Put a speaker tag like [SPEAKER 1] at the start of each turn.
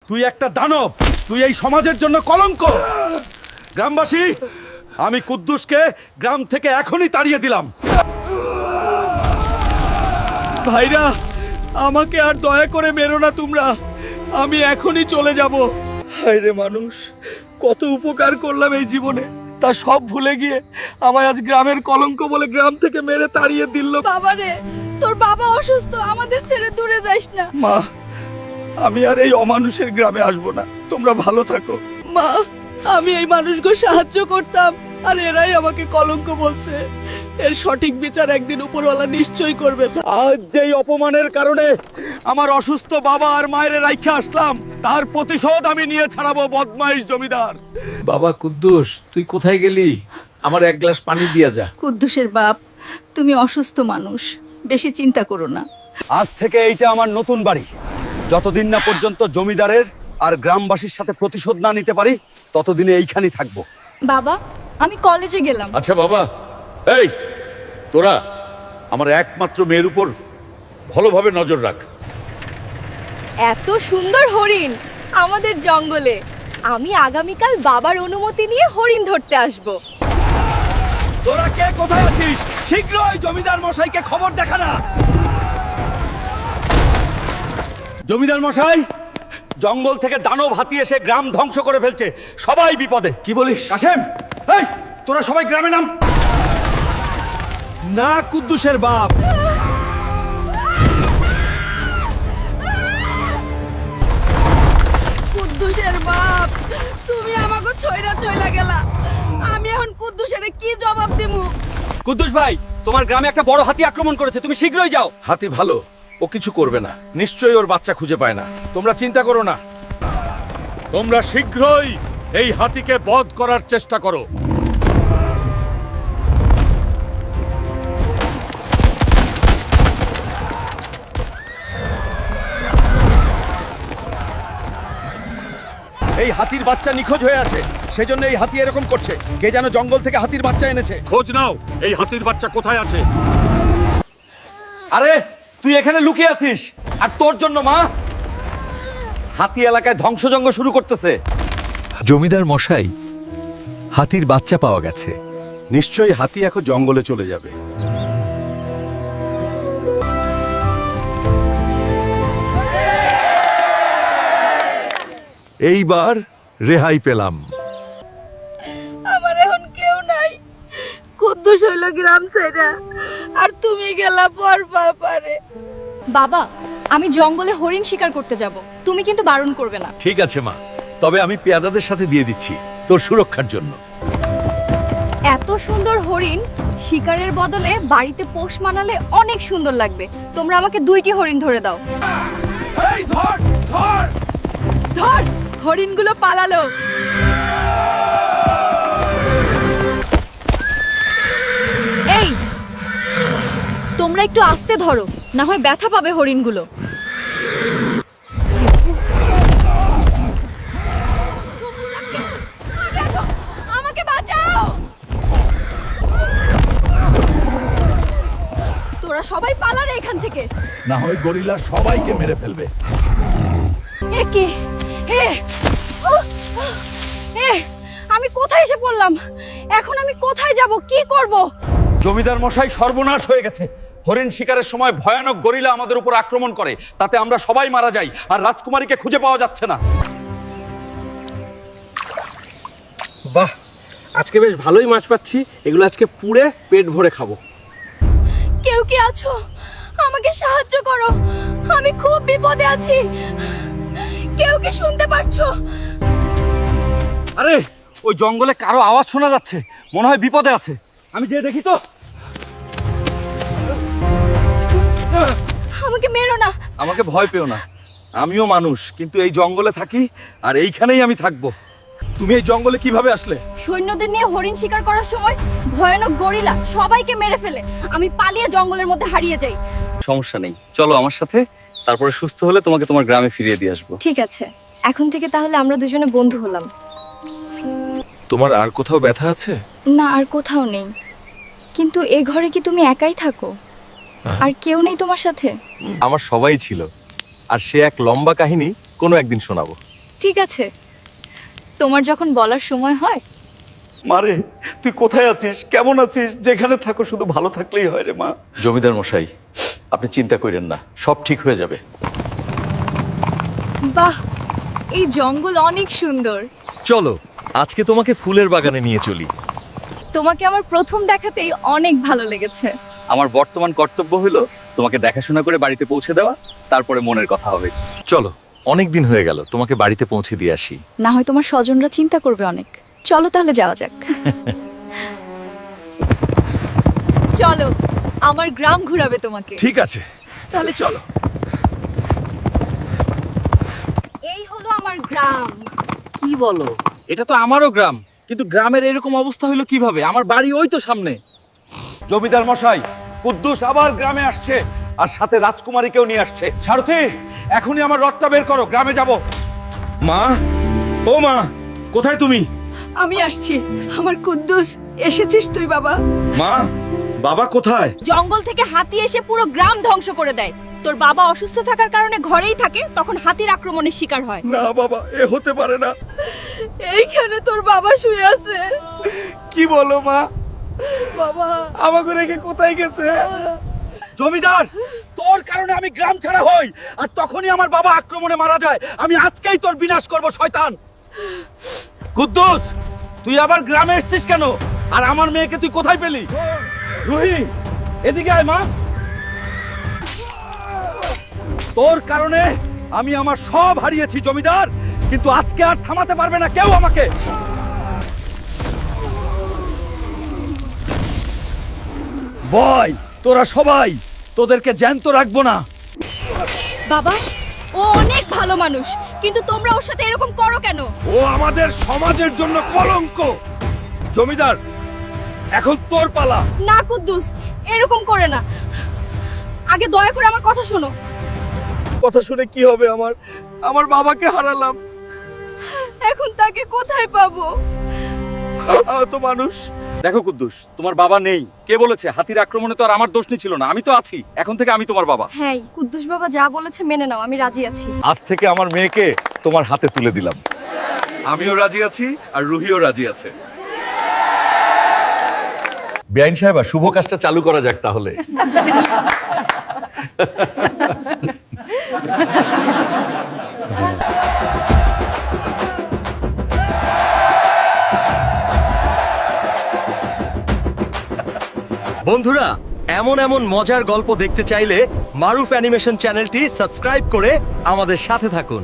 [SPEAKER 1] তুই একটা দানব, তুই এই সমাজের জন্য কলঙ্ক। গ্রামবাসী, আমি কুদ্দুসকে গ্রাম থেকে এখনই তাড়িয়ে দিলাম। ভাইরা, আমাকে আর দয়া করে মেরো না তোমরা, আমি এখনই চলে যাব। হায়রে মানুষ, কত উপকার করলাম এই জীবনে, তা সব ভুলে গিয়ে আমায় আজ গ্রামের কলঙ্ক বলে গ্রাম থেকে মেরে তাড়িয়ে দিল।
[SPEAKER 2] বাবা রে, তোর বাবা অসুস্থ, আমাদের ছেড়ে দূরে যাস না।
[SPEAKER 1] মা, আমি আর এই অমানুষের গ্রামে আসবো না, তোমরা ভালো থাকো।
[SPEAKER 2] মা, আমি এই মানুষকে সাহায্য করতাম আর এরাই আমাকে কলঙ্ক বলছে। এর সঠিক বিচার একদিন উপরওয়ালা নিশ্চয়ই করবে।
[SPEAKER 1] আজ যেই অপমানের কারণে আমার অসুস্থ বাবা আর মায়ের রাইখা আসলাম, তার প্রতিশোধ আমি নিয়ে ছাড়াবো বদমাইশ জমিদার।
[SPEAKER 3] বাবা কুদ্দুস, তুই কোথায় গেলি? আমার এক গ্লাস পানি দিয়া যা।
[SPEAKER 2] কুদ্দুসের বাপ, তুমি অসুস্থ মানুষ, বেশি চিন্তা করো না।
[SPEAKER 1] আজ থেকে এইটা আমার নতুন বাড়ি। যতদিন না পর্যন্ত জমিদারের আর গ্রামবাসীর সাথে প্রতিশোধ না নিতে পারি, ততদিনে এইখানেই থাকবো।
[SPEAKER 2] বাবা, আমি কলেজে গেলাম।
[SPEAKER 4] আচ্ছা বাবা, এই তোরা আমার একমাত্র মেয়ের উপর ভালোভাবে নজর রাখ।
[SPEAKER 5] এত সুন্দর হরিণ আমাদের জঙ্গলে। আমি আগামীকাল বাবার অনুমতি নিয়ে হরিণ ধরতে আসব।
[SPEAKER 1] তোরা কে কোথায় আছিস? শীঘ্রই জমিদার মশাইকে খবর দেখা না। জমিদার মশাই, জঙ্গল থেকে দানব হাতি এসে গ্রাম ধ্বংস করে ফেলছে, সবাই বিপদে। কি বলিস কাশেম? এই, তোরা সবাই গ্রামে নাম। না কুদ্দুসের বাপ,
[SPEAKER 2] কুদ্দুসের বাপ, তুমি আমাকে ছয়রা চইলা গেলা। আমি এখন কুদ্দুসের কি জবাব দেবো?
[SPEAKER 6] কুদ্দুস ভাই, তোমার গ্রামে একটা বড় হাতি আক্রমণ করেছে, তুমি শীঘ্রই যাও।
[SPEAKER 4] হাতি ভালো, ও কিছু করবে না, নিশ্চয়ই ওর বাচ্চা খুঁজে পায় না। তোমরা চিন্তা করো না, তোমরা শীঘ্রই এই হাতিকে বধ করার চেষ্টা করো।
[SPEAKER 1] এই হাতির বাচ্চা নিখোঁজ হয়ে আছে, সেজন্য এই হাতি এরকম করছে। কে যেন জঙ্গল থেকে হাতির বাচ্চা এনেছে।
[SPEAKER 4] খোঁজ নাও, এই হাতির বাচ্চা কোথায় আছে।
[SPEAKER 1] আরে, তুই এখানে লুকিয়ে আছিস, আর তোর জন্য মা হাতি এলাকায় ধ্বংসযজ্ঞ শুরু করতেছে।
[SPEAKER 7] জমিদার মশাই, হাতির বাচ্চা পাওয়া গেছে।
[SPEAKER 1] নিশ্চয়ই হাতি এখন জঙ্গলে চলে যাবে।
[SPEAKER 7] এইবার রেহাই পেলাম।
[SPEAKER 2] আমার এখন কেউ নাই। কুদ্দুস হইল গ্রাম ছেড়া, আর তুমি গেলা পর পারে।
[SPEAKER 5] বাবা, আমি জঙ্গলে হরিণ শিকার করতে যাব, তুমি কিন্তু বারণ করবে না।
[SPEAKER 7] ঠিক আছে মা, তবে আমি পেয়াদাদের সাথে দিয়ে দিচ্ছি তোর সুরক্ষার জন্য।
[SPEAKER 5] এত সুন্দর হরিণ শিকারের বদলে বাড়িতে পোষ মানালে অনেক সুন্দর লাগবে। তোমরা আমাকে 2টি হরিণ ধরে দাও।
[SPEAKER 1] এই ধর ধর
[SPEAKER 2] ধর, হরিণগুলো পালালো।
[SPEAKER 5] এই, তোমরা একটু আস্তে ধরো, না হয় ব্যথা পাবে হরিণগুলো। আমাকে বাঁচাও। তোরা সবাই পালা রে এখান থেকে।
[SPEAKER 4] না হয় গরিলা সবাইকে মেরে ফেলবে।
[SPEAKER 5] এ কি? এ এ, আমি কোথায় এসে পড়লাম? এখন আমি কোথায় যাব, কি করব?
[SPEAKER 1] জমিদার মশাই, সর্বনাশ হয়ে গেছে। হরিণ শিকারের সময় ভয়ানক গরিলা আমাদের উপর আক্রমণ করে, তাতে আমরা সবাই মারা যাই, আর রাজকুমারীকে খুঁজে পাওয়া যাচ্ছে না।
[SPEAKER 3] বাহ, আজকে বেশ ভালোই মাছ পাচ্ছি। এগুলো আজকে পুড়ে পেট ভরে খাবো।
[SPEAKER 2] কেউ কি আছো? আমাকে সাহায্য করো, আমি খুব বিপদে আছি। কেউ কি শুনতে পারছো?
[SPEAKER 1] আরে, ওই জঙ্গলে কারো আওয়াজ শোনা যাচ্ছে, মনে হয় বিপদে আছে। আমি যেয়ে দেখি তো।
[SPEAKER 5] আমাকে মেরো না।
[SPEAKER 1] আমাকে ভয় পেও না, আমিও মানুষ, কিন্তু এই জঙ্গলে থাকি আর এইখানেই আমি থাকবো। তুমি এই জঙ্গলে কিভাবে আসলে?
[SPEAKER 5] সৈন্যদের নিয়ে হরিণ শিকার করার সময় ভয়ানক গরিলা সবাইকে মেরে ফেলে। আমি পালিয়ে জঙ্গলের মধ্যে হারিয়ে যাই।
[SPEAKER 6] সমস্যা নেই, চলো আমার সাথে, তারপরে সুস্থ হলে তোমাকে তোমার গ্রামে ফিরিয়ে দিয়ে আসবো।
[SPEAKER 5] ঠিক আছে, এখন থেকে তাহলে আমরা দুজনে বন্ধু হলাম।
[SPEAKER 7] তোমার আর কোথাও ব্যথা আছে?
[SPEAKER 5] না, আর কোথাও নেই। কিন্তু এ ঘরে কি তুমি একাই থাকো? আর কেউ নেই তোমার সাথে?
[SPEAKER 7] আমার সবাই ছিল, আর সে এক লম্বা কাহিনী কোনো একদিন শোনাবো।
[SPEAKER 5] ঠিক আছে, তোমার যখন বলার সময় হয়।
[SPEAKER 1] মারে, তুই কোথায় আছিস, কেমন আছিস? যেখানে থাকো শুধু ভালো থাকলেই হয় রে মা।
[SPEAKER 4] জমিদার মশাই, আপনি চিন্তা করেন না, সব ঠিক হয়ে যাবে।
[SPEAKER 5] বাহ, এই জঙ্গল অনেক সুন্দর।
[SPEAKER 7] চলো আজকে তোমাকে ফুলের বাগানে নিয়ে চলি।
[SPEAKER 5] তোমাকে আমার প্রথম দেখাতেই অনেক ভালো লেগেছে।
[SPEAKER 6] আমার বর্তমান কর্তব্য হলো তোমাকে দেখাশোনা করে বাড়িতে পৌঁছে দেওয়া, তারপরে মনের কথা হবে।
[SPEAKER 7] চলো, অনেক দিন হয়ে গেল, তোমাকে বাড়িতে পৌঁছে দিয়ে আসি।
[SPEAKER 5] না হয় তোমার স্বজনরা চিন্তা করবে অনেক। চলো তাহলে যাওয়া যাক। চলো, আমার গ্রাম ঘোরাবে তোমাকে।
[SPEAKER 7] ঠিক আছে,
[SPEAKER 5] তাহলে চলো। এই হলো আমার গ্রাম।
[SPEAKER 3] কি বলো? এটা তো আমারও গ্রাম, কিন্তু গ্রামের এরকম অবস্থা হলো কিভাবে? আমার বাড়ি ওই তো সামনে।
[SPEAKER 4] জমিদার মশাই, কুদ্দুস আবার গ্রামে আসছে, আর সাথে রাজকুমারীকেও নিয়ে আসছে। সারথি, এখনই আমার রথটা বের করো, গ্রামে যাব।
[SPEAKER 1] মা, ও মা, কোথায় তুমি?
[SPEAKER 2] আমি আসছি। আমার কুদ্দুস, এসেছিস তুই বাবা?
[SPEAKER 1] মা, বাবা কোথায়?
[SPEAKER 5] জঙ্গল থেকে হাতি এসে পুরো গ্রাম ধ্বংস করে দেয়। তোর বাবা অসুস্থ থাকার কারণে ঘরেই থাকে, তখন হাতির আক্রমণের শিকার হয়।
[SPEAKER 1] না বাবা, এ হতে পারে না।
[SPEAKER 2] এইখানে তোর বাবা শুয়ে আছে।
[SPEAKER 1] কি বলো মা?
[SPEAKER 2] বাবা,
[SPEAKER 1] আমাকে রেখে কোথায় গেছে?
[SPEAKER 3] জমিদার, তোর কারণে আমি গ্রাম ছাড়া হই, আর তখনই আমার বাবা আক্রমণে মারা যায়। আমি আজকেই তোর বিনাশ করব, শয়তান। কুদ্দুস, তুই আবার গ্রামে এসেছিস কেন? আর আমার মেয়েকে তুই কোথায় পেলি? রুহি, এদিকে আয় মা। তোর কারণে আমি আমার সব হারিয়েছি জমিদার, কিন্তু আজকে আর থামাতে পারবে না কেউ আমাকে।
[SPEAKER 1] বয়, তোরা সবাই, তোদেরকে জ্যান্ত রাখবো না।
[SPEAKER 5] বাবা, ও অনেক ভালো মানুষ, কিন্তু তোমরা ওর সাথে এরকম করো কেন?
[SPEAKER 1] ও আমাদের সমাজের জন্য কলঙ্ক। জমিদার, এখন তোর পালা।
[SPEAKER 5] না কুদ্দুস, এরকম করে না। আগে দয়া করে আমার কথা শোনো।
[SPEAKER 1] কথা শুনে কি হবে? আমার বাবাকে হারালাম।
[SPEAKER 2] এখন তাকে কোথায় পাবো?
[SPEAKER 1] তো মানুষ।
[SPEAKER 6] দেখো কুদ্দুস, তোমার বাবা নেই। কে বলেছে? হাতির আক্রমণে তো আর আমার দোষ ছিল না। আমি তো আছি, এখন থেকে আমি তোমার বাবা।
[SPEAKER 5] হ্যাঁ, কুদ্দুস বাবা যা বলেছে মেনে নাও, আমি রাজি আছি।
[SPEAKER 4] আজ থেকে আমার মেয়েকে তোমার হাতে তুলে দিলাম।
[SPEAKER 1] আমিও রাজি আছি, আর রুহিও রাজি আছে।
[SPEAKER 4] বেআইন সাহেবা, শুভ কাজটা চালু করা যাক তাহলে।
[SPEAKER 7] বন্ধুরা, এমন এমন মজার গল্প দেখতে চাইলে মারুফ অ্যানিমেশন চ্যানেলটি সাবস্ক্রাইব করে আমাদের সাথে থাকুন।